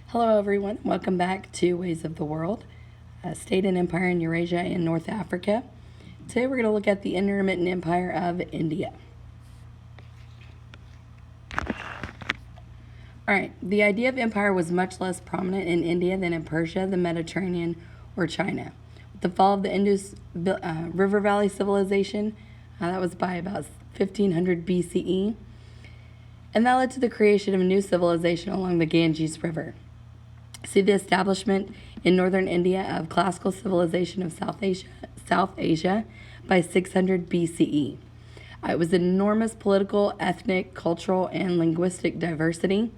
Hello everyone, welcome back to Ways of the World, a state and empire in Eurasia and North Africa. Today we're going to look at the Intermittent Empire of India. Alright, the idea of empire was much less prominent in India than in Persia, the Mediterranean, or China. With the fall of the Indus River Valley civilization, that was by about 1500 BCE, and that led to the creation of a new civilization along the Ganges River. See the establishment in northern India of classical civilization of South Asia by 600 BCE. It was an enormous political, ethnic, cultural, and linguistic diversity.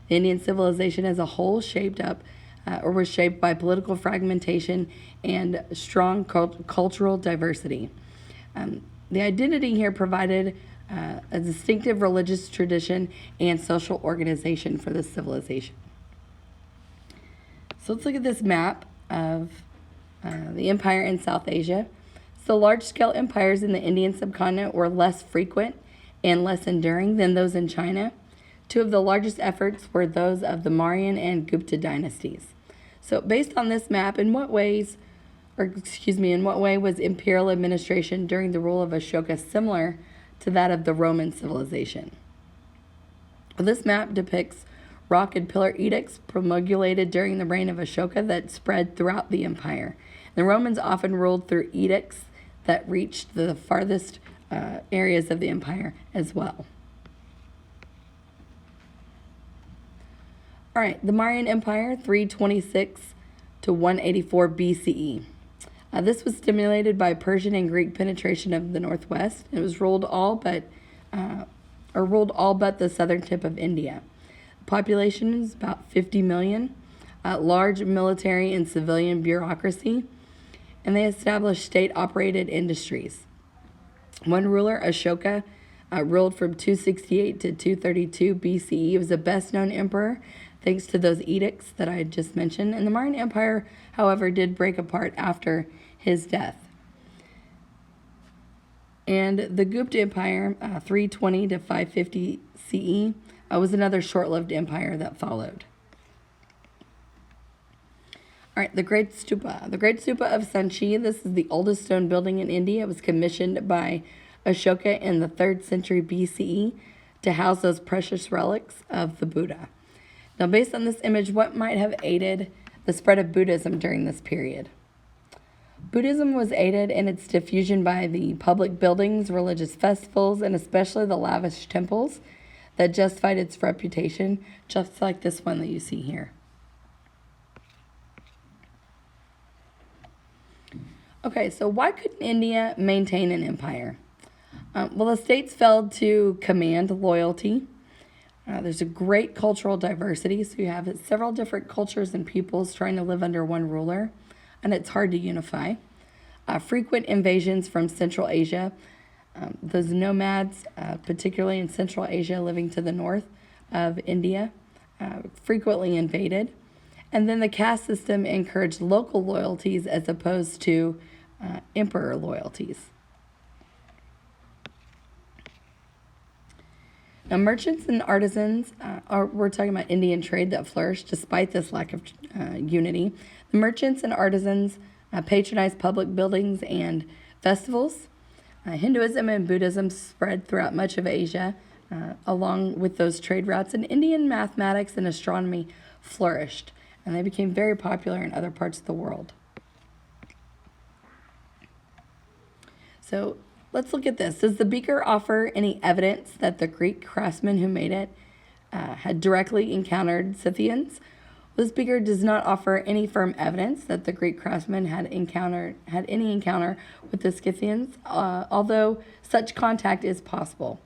The Indian civilization as a whole was shaped by political fragmentation and strong cultural diversity. The identity here provided a distinctive religious tradition and social organization for this civilization. So let's look at this map of the empire in South Asia. So large-scale empires in the Indian subcontinent were less frequent and less enduring than those in China. Two of the largest efforts were those of the Mauryan and Gupta dynasties. So based on this map, in what way was imperial administration during the rule of Ashoka similar to that of the Roman civilization? Well, this map depicts rock and pillar edicts promulgated during the reign of Ashoka that spread throughout the empire. The Romans often ruled through edicts that reached the farthest areas of the empire as well. All right, the Mauryan Empire, 326 to 184 BCE. This was stimulated by Persian and Greek penetration of the northwest. It was ruled all but the southern tip of India. Population is about 50 million, large military and civilian bureaucracy, and they established state-operated industries. One ruler, Ashoka, ruled from 268 to 232 BCE. He was the best-known emperor thanks to those edicts that I had just mentioned, and the Mauryan Empire, however, did break apart after his death. And the Gupta Empire, 320 to 550 CE, was another short-lived empire that followed. All right, the Great Stupa. The Great Stupa of Sanchi, this is the oldest stone building in India. It was commissioned by Ashoka in the 3rd century BCE to house those precious relics of the Buddha. Now, based on this image, what might have aided the spread of Buddhism during this period? Buddhism was aided in its diffusion by the public buildings, religious festivals, and especially the lavish temples that justified its reputation, just like this one that you see here. Okay, so why couldn't India maintain an empire? Well, the states failed to command loyalty. There's a great cultural diversity, so you have several different cultures and peoples trying to live under one ruler, and it's hard to unify. Frequent invasions from Central Asia. Those nomads, particularly in Central Asia, living to the north of India, frequently invaded. And then the caste system encouraged local loyalties as opposed to emperor loyalties. Now, merchants and artisans, we're talking about Indian trade that flourished despite this lack of unity. The merchants and artisans patronized public buildings and festivals. Hinduism and Buddhism spread throughout much of Asia, along with those trade routes, and Indian mathematics and astronomy flourished, and they became very popular in other parts of the world. So let's look at this. Does the beaker offer any evidence that the Greek craftsmen who made it had directly encountered Scythians? This beaker does not offer any firm evidence that the Greek craftsmen had any encounter with the Scythians, although such contact is possible.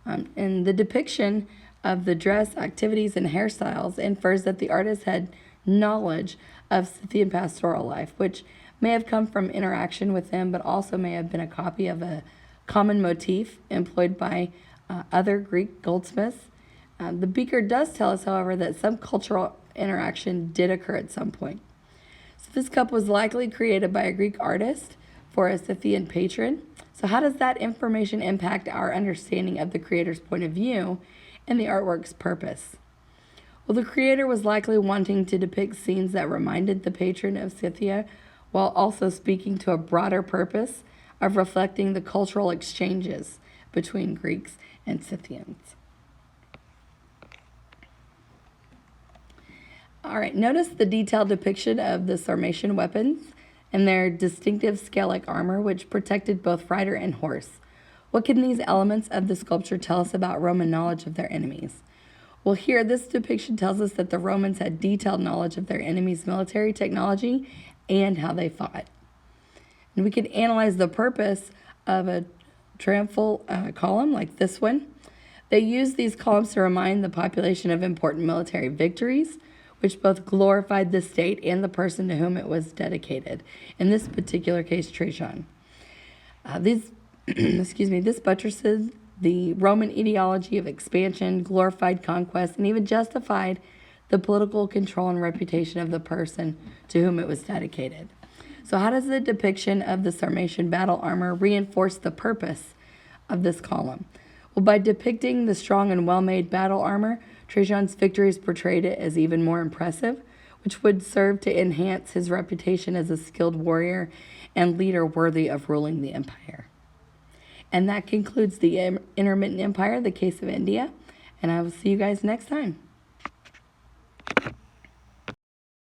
And the depiction of the dress, activities, and hairstyles infers that the artist had knowledge of Scythian pastoral life, which may have come from interaction with them, but also may have been a copy of a common motif employed by other Greek goldsmiths. The beaker does tell us, however, that some cultural interaction did occur at some point. So this cup was likely created by a Greek artist for a Scythian patron. So how does that information impact our understanding of the creator's point of view and the artwork's purpose? Well, the creator was likely wanting to depict scenes that reminded the patron of Scythia, while also speaking to a broader purpose of reflecting the cultural exchanges between Greeks and Scythians. All right, notice the detailed depiction of the Sarmatian weapons and their distinctive scale-like armor, which protected both rider and horse. What can these elements of the sculpture tell us about Roman knowledge of their enemies? Well, here, this depiction tells us that the Romans had detailed knowledge of their enemies' military technology and how they fought. And we could analyze the purpose of a triumphal column like this one. They used these columns to remind the population of important military victories, which both glorified the state and the person to whom it was dedicated. In this particular case, Trajan. This buttresses the Roman ideology of expansion, glorified conquest, and even justified the political control and reputation of the person to whom it was dedicated. So how does the depiction of the Sarmatian battle armor reinforce the purpose of this column? Well, by depicting the strong and well-made battle armor, Trajan's victories portrayed it as even more impressive, which would serve to enhance his reputation as a skilled warrior and leader worthy of ruling the empire. And that concludes the Intermittent Empire, the case of India, and I will see you guys next time.